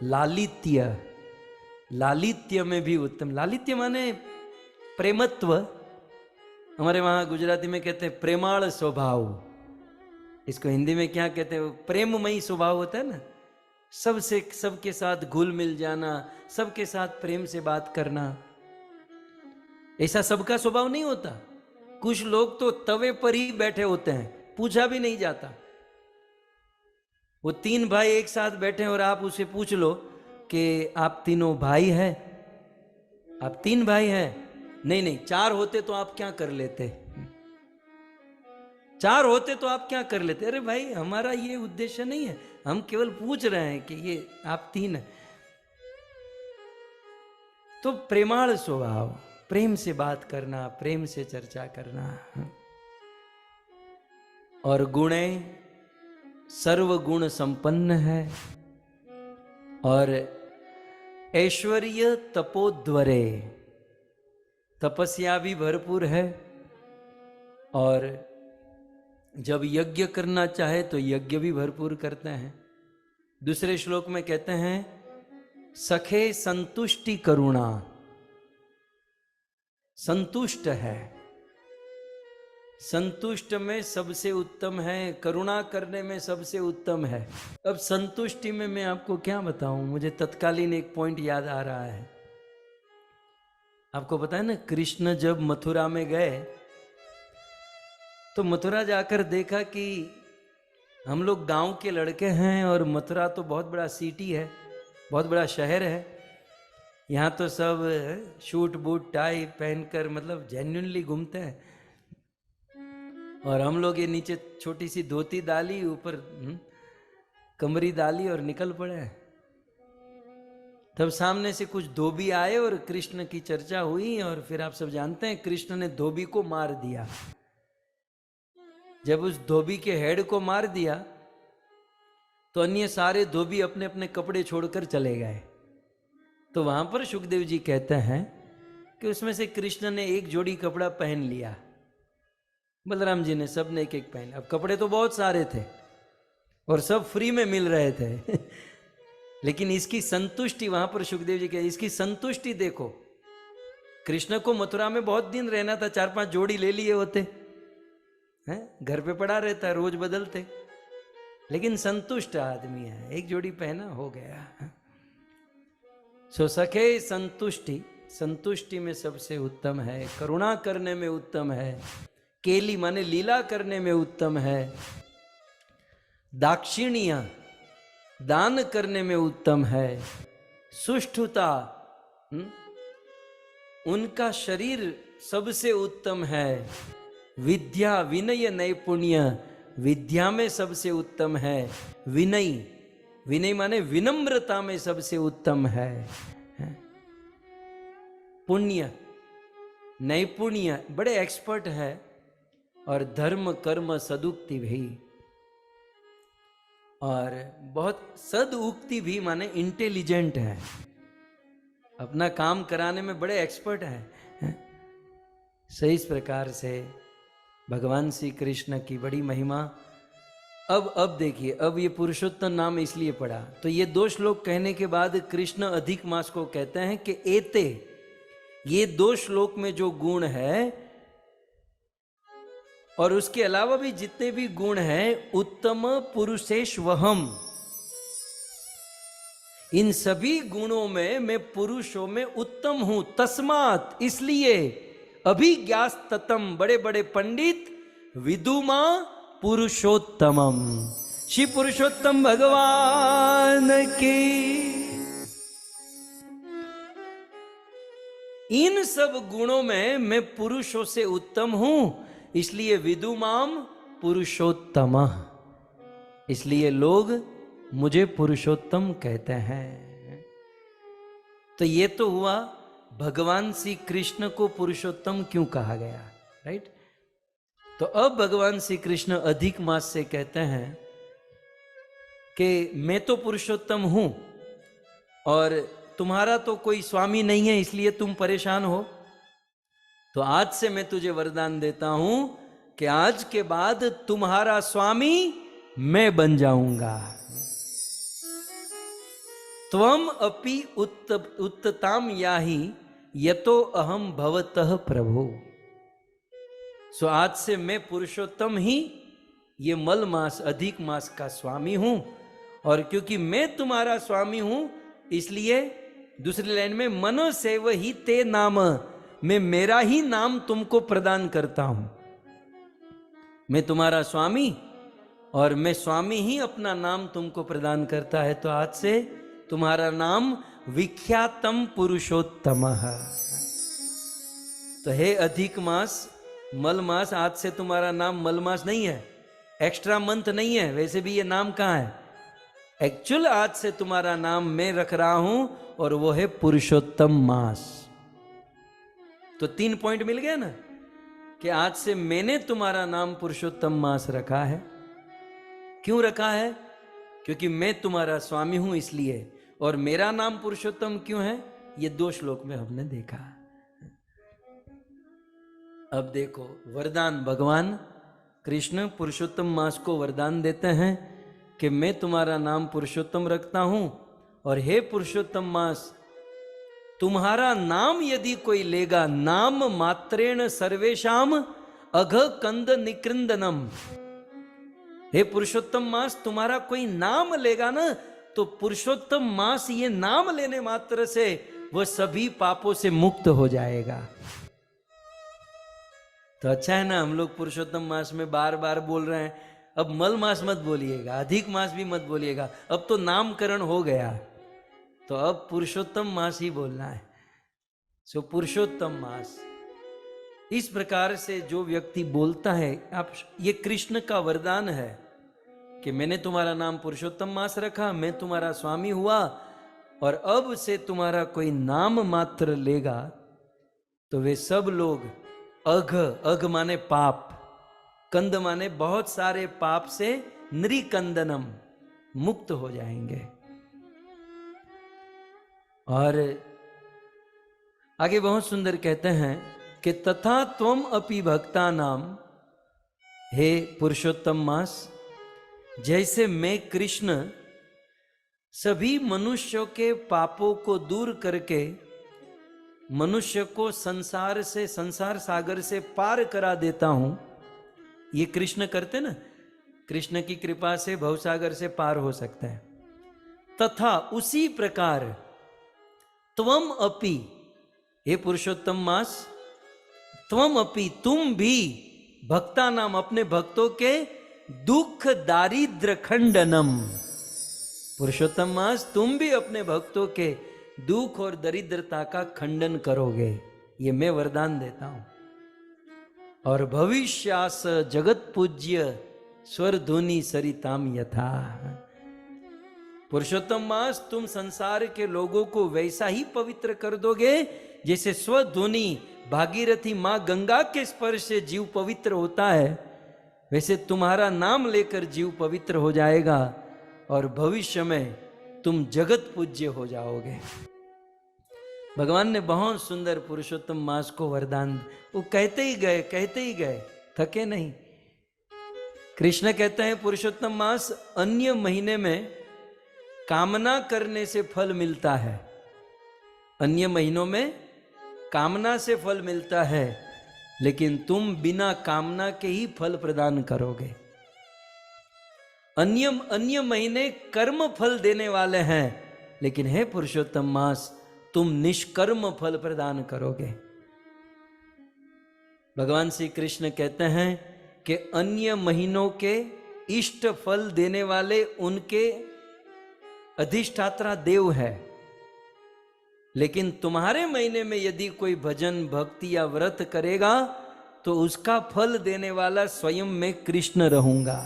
लालित्य, लालित्य में भी उत्तम। लालित्य माने प्रेमत्व, हमारे वहां गुजराती में कहते हैं प्रेमाळ स्वभाव, इसको हिंदी में क्या कहते हैं, प्रेममयी स्वभाव होता है ना, सबसे सबके साथ घुल मिल जाना, सबके साथ प्रेम से बात करना। ऐसा सबका स्वभाव नहीं होता, कुछ लोग तो तवे पर ही बैठे होते हैं, पूछा भी नहीं जाता। वो तीन भाई एक साथ बैठे हैं और आप उसे पूछ लो कि आप तीनों भाई हैं, आप तीन भाई हैं, नहीं नहीं चार होते तो आप क्या कर लेते, चार होते तो आप क्या कर लेते। अरे भाई हमारा ये उद्देश्य नहीं है, हम केवल पूछ रहे हैं कि ये आप तीन हैं। तो प्रेमाळ स्वभाव, प्रेम से बात करना, प्रेम से चर्चा करना। और गुणे सर्व गुण संपन्न है, और ऐश्वर्य तपोध्वरे, तपस्या भी भरपूर है, और जब यज्ञ करना चाहे तो यज्ञ भी भरपूर करते हैं। दूसरे श्लोक में कहते हैं सखे संतुष्टि करुणा, संतुष्ट है, संतुष्ट में सबसे उत्तम है, करुणा करने में सबसे उत्तम है। अब संतुष्टि में मैं आपको क्या बताऊं, मुझे तत्कालीन एक पॉइंट याद आ रहा है। आपको पता है ना, कृष्ण जब मथुरा में गए तो मथुरा जाकर देखा कि हम लोग गांव के लड़के हैं, और मथुरा तो बहुत बड़ा सिटी है, बहुत बड़ा शहर है। यहाँ तो सब शूट बूट टाई पहनकर मतलब जेन्युइनली घूमते हैं, और हम लोग ये नीचे छोटी सी धोती डाली, ऊपर कमरी डाली और निकल पड़े। तब सामने से कुछ धोबी आए और कृष्ण की चर्चा हुई, और फिर आप सब जानते हैं कृष्ण ने धोबी को मार दिया। जब उस धोबी के हेड को मार दिया तो अन्य सारे धोबी अपने अपने कपड़े छोड़कर चले गए। तो वहां पर सुखदेव जी कहते हैं कि उसमें से कृष्ण ने एक जोड़ी कपड़ा पहन लिया, बलराम जी ने, सब ने एक एक पहने। अब कपड़े तो बहुत सारे थे और सब फ्री में मिल रहे थे लेकिन इसकी संतुष्टि, वहां पर सुखदेव जी कहे इसकी संतुष्टि देखो। कृष्ण को मथुरा में बहुत दिन रहना था, 4-5 जोड़ी ले लिए होते हैं, घर पे पड़ा रहता, रोज बदलते, लेकिन संतुष्ट आदमी है, एक जोड़ी पहना हो गया। सो सखे संतुष्टि, संतुष्टि में सबसे उत्तम है, करुणा करने में उत्तम है, केली माने लीला करने में उत्तम है, दाक्षिण्य दान करने में उत्तम है, सुष्ठुता उनका शरीर सबसे उत्तम है, विद्या विनय नैपुण्य विद्या में सबसे उत्तम है, विनय विनय माने विनम्रता में सबसे उत्तम है, पुण्य नैपुण्य बड़े एक्सपर्ट है, और धर्म कर्म सदुक्ति भी, और बहुत सदउक्ति भी माने इंटेलिजेंट है, अपना काम कराने में बड़े एक्सपर्ट है। सही इस प्रकार से भगवान श्री कृष्ण की बड़ी महिमा। अब देखिए, अब ये पुरुषोत्तम नाम इसलिए पड़ा, तो ये 2 श्लोक कहने के बाद कृष्ण अधिक मास को कहते हैं कि एते, ये 2 श्लोक में जो गुण है और उसके अलावा भी जितने भी गुण हैं, उत्तम पुरुषेश्वहम, इन सभी गुणों में मैं पुरुषों में उत्तम हूं, तस्मात इसलिए अभिज्ञास्ततम, बड़े बड़े पंडित विदुमा पुरुषोत्तमम, श्री पुरुषोत्तम भगवान की। इन सब गुणों में मैं पुरुषों से उत्तम हूं, इसलिए विदुमाम पुरुषोत्तम, इसलिए लोग मुझे पुरुषोत्तम कहते हैं। तो ये तो हुआ भगवान श्री कृष्ण को पुरुषोत्तम क्यों कहा गया, राइट। तो अब भगवान श्री कृष्ण अधिक मास से कहते हैं कि मैं तो पुरुषोत्तम हूं और तुम्हारा तो कोई स्वामी नहीं है, इसलिए तुम परेशान हो। तो आज से मैं तुझे वरदान देता हूं कि आज के बाद तुम्हारा स्वामी मैं बन जाऊंगा। त्वम अपि उत्तताम याहि यतो अहम भवतः प्रभु। सो आज से मैं पुरुषोत्तम ही ये मल मास अधिक मास का स्वामी हूं, और क्योंकि मैं तुम्हारा स्वामी हूं इसलिए दूसरी लाइन में मनो सेव ही ते नाम, मैं मेरा ही नाम तुमको प्रदान करता हूं। मैं तुम्हारा स्वामी और मैं स्वामी ही अपना नाम तुमको प्रदान करता है। तो आज से तुम्हारा नाम विख्यातम पुरुषोत्तम है। तो हे अधिक मास मल मास, आज से तुम्हारा नाम मल मास नहीं है, एक्स्ट्रा मंथ नहीं है, वैसे भी ये नाम कहाँ है, एक्चुअल आज से तुम्हारा नाम मैं रख रहा हूं और वो है पुरुषोत्तम मास। तो 3 पॉइंट मिल गए ना, कि आज से मैंने तुम्हारा नाम पुरुषोत्तम मास रखा है। क्यों रखा है? क्योंकि मैं तुम्हारा स्वामी हूं इसलिए, और मेरा नाम पुरुषोत्तम क्यों है, ये 2 श्लोक में हमने देखा। अब देखो वरदान, भगवान कृष्ण पुरुषोत्तम मास को वरदान देते हैं कि मैं तुम्हारा नाम पुरुषोत्तम रखता हूं, और हे पुरुषोत्तम मास तुम्हारा नाम यदि कोई लेगा, नाम मात्रेण सर्वेशाम अघ कंद निकृंदनम। हे पुरुषोत्तम मास तुम्हारा कोई नाम लेगा ना, तो पुरुषोत्तम मास ये नाम लेने मात्र से वह सभी पापों से मुक्त हो जाएगा। तो अच्छा है ना, हम लोग पुरुषोत्तम मास में बार बार बोल रहे हैं। अब मल मास मत बोलिएगा, अधिक मास भी मत बोलिएगा, अब तो नामकरण हो गया, तो अब पुरुषोत्तम मास ही बोलना है। सो पुरुषोत्तम मास, इस प्रकार से जो व्यक्ति बोलता है, आप, ये कृष्ण का वरदान है कि मैंने तुम्हारा नाम पुरुषोत्तम मास रखा, मैं तुम्हारा स्वामी हुआ, और अब से तुम्हारा कोई नाम मात्र लेगा तो वे सब लोग अघ, अघ माने पाप, कंद माने बहुत सारे पाप से, नृकंदनम मुक्त हो जाएंगे। और आगे बहुत सुंदर कहते हैं कि तथा त्वम अपि भक्ता नाम हे पुरुषोत्तम मास, जैसे मैं कृष्ण सभी मनुष्यों के पापों को दूर करके मनुष्य को संसार से, संसार सागर से पार करा देता हूं, ये कृष्ण करते ना, कृष्ण की कृपा से भवसागर से पार हो सकता है। तथा उसी प्रकार त्वम अपि, हे पुरुषोत्तम मास, त्वम अपि, तुम भी भक्ता नाम, अपने भक्तों के दुख दारिद्र खंडनम, पुरुषोत्तम मास तुम भी अपने भक्तों के दुख और दरिद्रता का खंडन करोगे, ये मैं वरदान देता हूं। और भविष्यास जगत पूज्य स्वर ध्वनि सरिताम यथा, पुरुषोत्तम मास तुम संसार के लोगों को वैसा ही पवित्र कर दोगे जैसे स्वध्वनि भागीरथी मां गंगा के स्पर्श से जीव पवित्र होता है, वैसे तुम्हारा नाम लेकर जीव पवित्र हो जाएगा और भविष्य में तुम जगत पूज्य हो जाओगे। भगवान ने बहुत सुंदर पुरुषोत्तम मास को वरदान, वो कहते ही गए, थके नहीं। कृष्ण कहते हैं पुरुषोत्तम मास अन्य महीने में कामना करने से फल मिलता है, अन्य महीनों में कामना से फल मिलता है, लेकिन तुम बिना कामना के ही फल प्रदान करोगे। अन्य महीने कर्म फल देने वाले हैं, लेकिन हे पुरुषोत्तम मास तुम निष्कर्म फल प्रदान करोगे। भगवान श्री कृष्ण कहते हैं कि अन्य महीनों के इष्ट फल देने वाले उनके अधिष्ठाता देव है, लेकिन तुम्हारे महीने में यदि कोई भजन भक्ति या व्रत करेगा तो उसका फल देने वाला स्वयं मैं कृष्ण रहूंगा,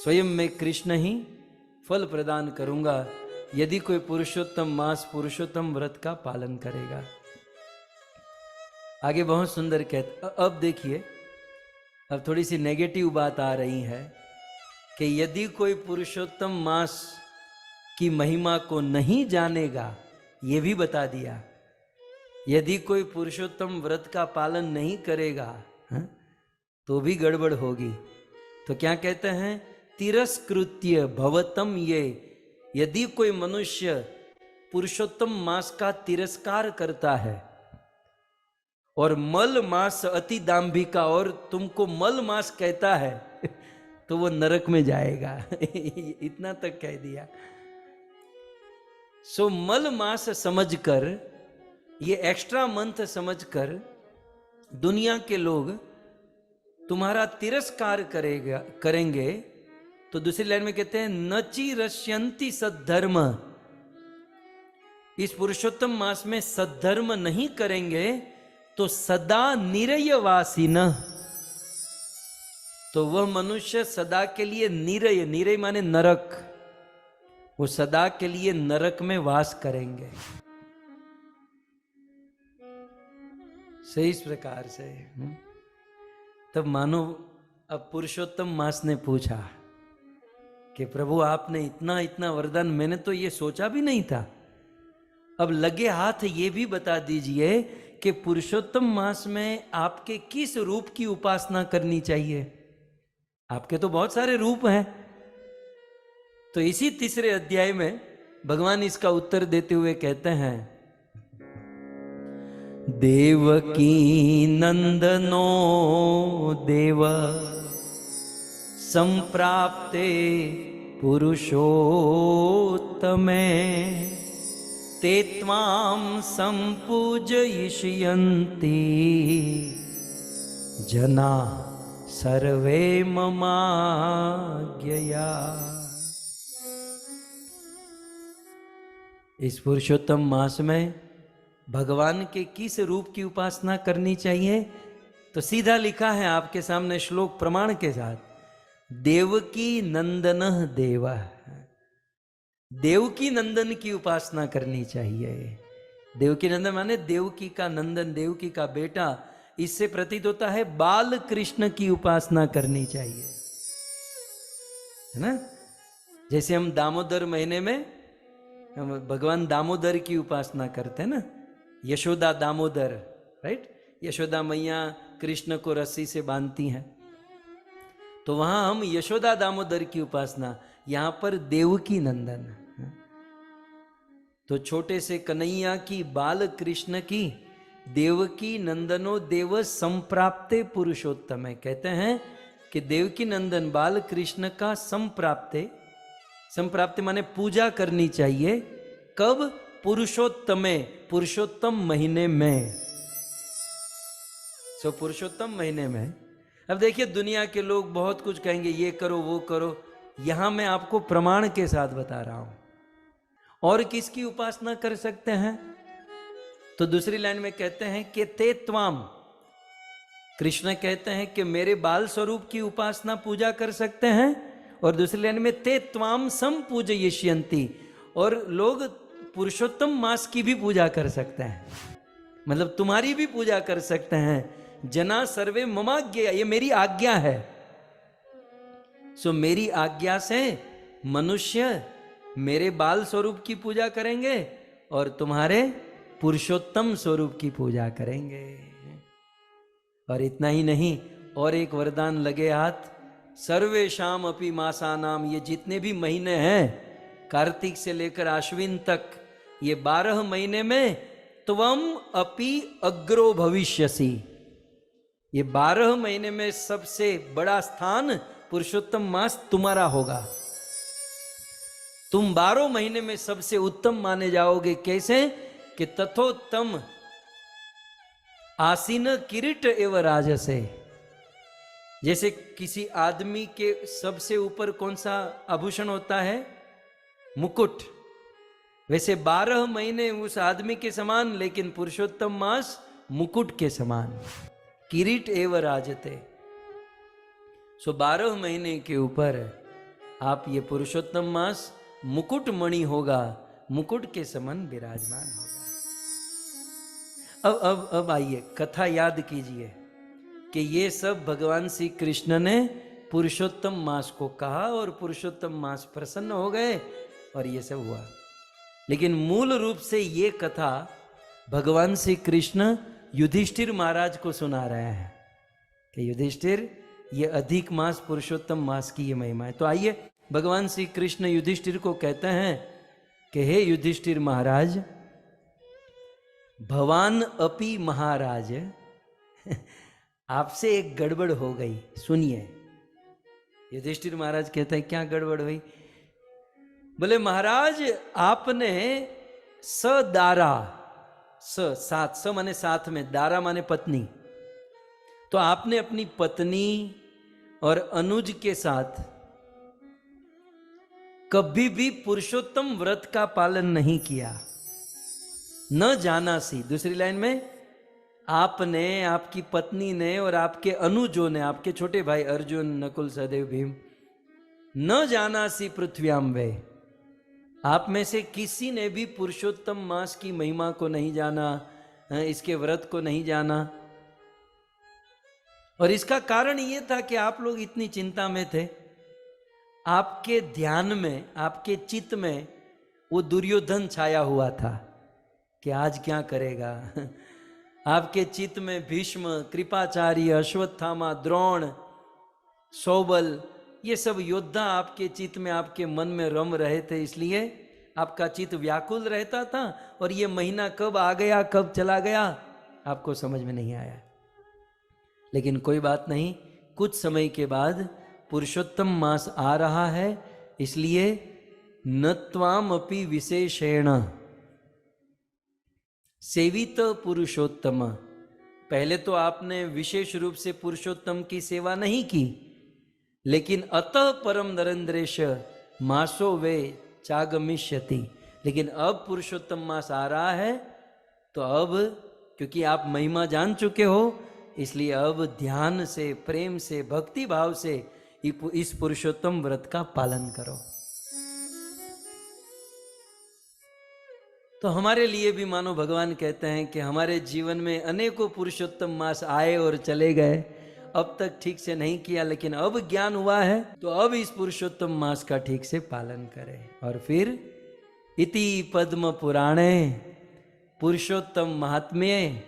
स्वयं मैं कृष्ण ही फल प्रदान करूंगा यदि कोई पुरुषोत्तम मास पुरुषोत्तम व्रत का पालन करेगा। आगे बहुत सुंदर कहते, अब देखिए, अब थोड़ी सी नेगेटिव बात आ रही है कि यदि कोई पुरुषोत्तम मास की महिमा को नहीं जानेगा, ये भी बता दिया, यदि कोई पुरुषोत्तम व्रत का पालन नहीं करेगा तो भी गड़बड़ होगी। तो क्या कहते हैं, तिरस्कृत्य भवतम ये, यदि कोई मनुष्य पुरुषोत्तम मास का तिरस्कार करता है और मल मास अति दाम्भिका, और तुमको मल मास कहता है तो वो नरक में जाएगा इतना तक कह दिया। सो मल मास समझकर, ये एक्स्ट्रा मंथ समझकर दुनिया के लोग तुम्हारा तिरस्कार करेंगे। तो दूसरी लाइन में कहते हैं नचि रश्यंति सद्धर्म, इस पुरुषोत्तम मास में सद्धर्म नहीं करेंगे तो सदा निरयवासी न, तो वह मनुष्य सदा के लिए निरय, निरय माने नरक, वो सदा के लिए नरक में वास करेंगे। सही इस प्रकार से तब मानो अब पुरुषोत्तम मास ने पूछा कि प्रभु आपने इतना इतना वरदान, मैंने तो ये सोचा भी नहीं था, अब लगे हाथ ये भी बता दीजिए कि पुरुषोत्तम मास में आपके किस रूप की उपासना करनी चाहिए। आपके तो बहुत सारे रूप हैं। तो इसी तीसरे अध्याय में भगवान इसका उत्तर देते हुए कहते हैं, देवकी नंदनो देव संप्राप्ते पुरुषोत्तमे ते त्वां संपूजयिष्यन्ति जना सर्वे ममाज्ञया। इस पुरुषोत्तम मास में भगवान के किस रूप की उपासना करनी चाहिए, तो सीधा लिखा है आपके सामने श्लोक प्रमाण के साथ, देवकी नंदन देव, देवकी नंदन की उपासना करनी चाहिए। देवकी नंदन माने देवकी का नंदन, देवकी का बेटा, इससे प्रतीत होता है बाल कृष्ण की उपासना करनी चाहिए, है ना। जैसे हम दामोदर महीने में हम भगवान दामोदर की उपासना करते हैं ना, यशोदा दामोदर, राइट। यशोदा मैया कृष्ण को रस्सी से बांधती हैं, तो वहां हम यशोदा दामोदर की उपासना, यहां पर देवकी नंदन। तो छोटे से कन्हैया की, बाल कृष्ण की, देवकी नंदनो देव संप्राप्ते पुरुषोत्तम है। कहते हैं कि देवकी नंदन बाल कृष्ण का संप्राप्ते, संप्राप्ते माने पूजा करनी चाहिए। कब? पुरुषोत्तमे, पुरुषोत्तम महीने में। सो पुरुषोत्तम महीने में। अब देखिए दुनिया के लोग बहुत कुछ कहेंगे, ये करो वो करो, यहां मैं आपको प्रमाण के साथ बता रहा हूं। और किसकी उपासना कर सकते हैं? तो दूसरी लाइन में कहते हैं कि ते त्वाम, कृष्ण कहते हैं कि मेरे बाल स्वरूप की उपासना पूजा कर सकते हैं। और दूसरी लाइन में ते त्वाम सम पूजयिष्यन्ति, और लोग पुरुषोत्तम मास की भी पूजा कर सकते हैं, मतलब तुम्हारी भी पूजा कर सकते हैं। जना सर्वे ममाज्ञा, ये मेरी आज्ञा है। सो मेरी आज्ञा से मनुष्य मेरे बाल स्वरूप की पूजा करेंगे और तुम्हारे पुरुषोत्तम स्वरूप की पूजा करेंगे। और इतना ही नहीं, और एक वरदान लगे हाथ, सर्वेशाम अपि मासानाम, ये जितने भी महीने हैं कार्तिक से लेकर आश्विन तक, ये 12 महीने में त्वम अपि अग्रो भविष्यसि, ये 12 महीने में सबसे बड़ा स्थान पुरुषोत्तम मास तुम्हारा होगा। तुम 12 महीने में सबसे उत्तम माने जाओगे। कैसे? कि तथोत्तम आसीन किरीट एवं राजसे, जैसे किसी आदमी के सबसे ऊपर कौन सा आभूषण होता है? मुकुट। वैसे 12 महीने उस आदमी के समान, लेकिन पुरुषोत्तम मास मुकुट के समान, किरीट एवं राजते। सो 12 महीने के ऊपर आप ये पुरुषोत्तम मास मुकुट मणि होगा, मुकुट के समान विराजमान होगा। अब आइए कथा याद कीजिए कि ये सब भगवान श्री कृष्ण ने पुरुषोत्तम मास को कहा और पुरुषोत्तम मास प्रसन्न हो गए और ये सब हुआ। लेकिन मूल रूप से ये कथा भगवान श्री कृष्ण युधिष्ठिर महाराज को सुना रहे हैं कि युधिष्ठिर, ये अधिक मास पुरुषोत्तम मास की ये महिमा है। तो आइए भगवान श्री कृष्ण युधिष्ठिर को कहते हैं कि हे युधिष्ठिर महाराज, भवान अपि महाराज, आपसे एक गड़बड़ हो गई, सुनिए। युधिष्ठिर महाराज कहते हैं क्या गड़बड़ हुई? बोले महाराज, आपने सदारा, साथ, स माने साथ में, दारा माने पत्नी, तो आपने अपनी पत्नी और अनुज के साथ कभी भी पुरुषोत्तम व्रत का पालन नहीं किया, न जाना सी। दूसरी लाइन में, आपने, आपकी पत्नी ने और आपके अनुजों ने, आपके छोटे भाई अर्जुन, नकुल, सहदेव, भीम, न जाना सी पृथ्व्याम वे, आप में से किसी ने भी पुरुषोत्तम मास की महिमा को नहीं जाना, इसके व्रत को नहीं जाना। और इसका कारण ये था कि आप लोग इतनी चिंता में थे, आपके ध्यान में, आपके चित्त में वो दुर्योधन छाया हुआ था कि आज क्या करेगा। आपके चित्त में भीष्म, कृपाचार्य, अश्वत्थामा, द्रोण, सौबल, ये सब योद्धा आपके चित्त में, आपके मन में रम रहे थे, इसलिए आपका चित्त व्याकुल रहता था। और ये महीना कब आ गया, कब चला गया, आपको समझ में नहीं आया। लेकिन कोई बात नहीं, कुछ समय के बाद पुरुषोत्तम मास आ रहा है, इसलिए नत्वाम अपि विशेषेण सेवित पुरुषोत्तम, पहले तो आपने विशेष रूप से पुरुषोत्तम की सेवा नहीं की, लेकिन अतः परम नरेंद्रेश मासो वे चागमिष्यति, लेकिन अब पुरुषोत्तम मास आ रहा है, तो अब क्योंकि आप महिमा जान चुके हो, इसलिए अब ध्यान से, प्रेम से, भक्ति भाव से इस पुरुषोत्तम व्रत का पालन करो। तो हमारे लिए भी मानो भगवान कहते हैं कि हमारे जीवन में अनेकों पुरुषोत्तम मास आए और चले गए, अब तक ठीक से नहीं किया, लेकिन अब ज्ञान हुआ है, तो अब इस पुरुषोत्तम मास का ठीक से पालन करें। और फिर इति पद्म पुराणे पुरुषोत्तम महात्म्ये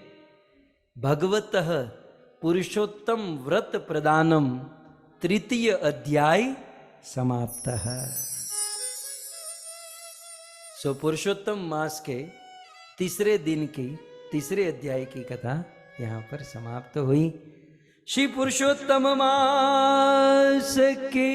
भगवतः पुरुषोत्तम व्रत प्रदानम तृतीय अध्याय समाप्त है। सो पुरुषोत्तम मास के तीसरे दिन की तीसरे अध्याय की कथा यहाँ पर समाप्त हुई। श्री पुरुषोत्तम मास की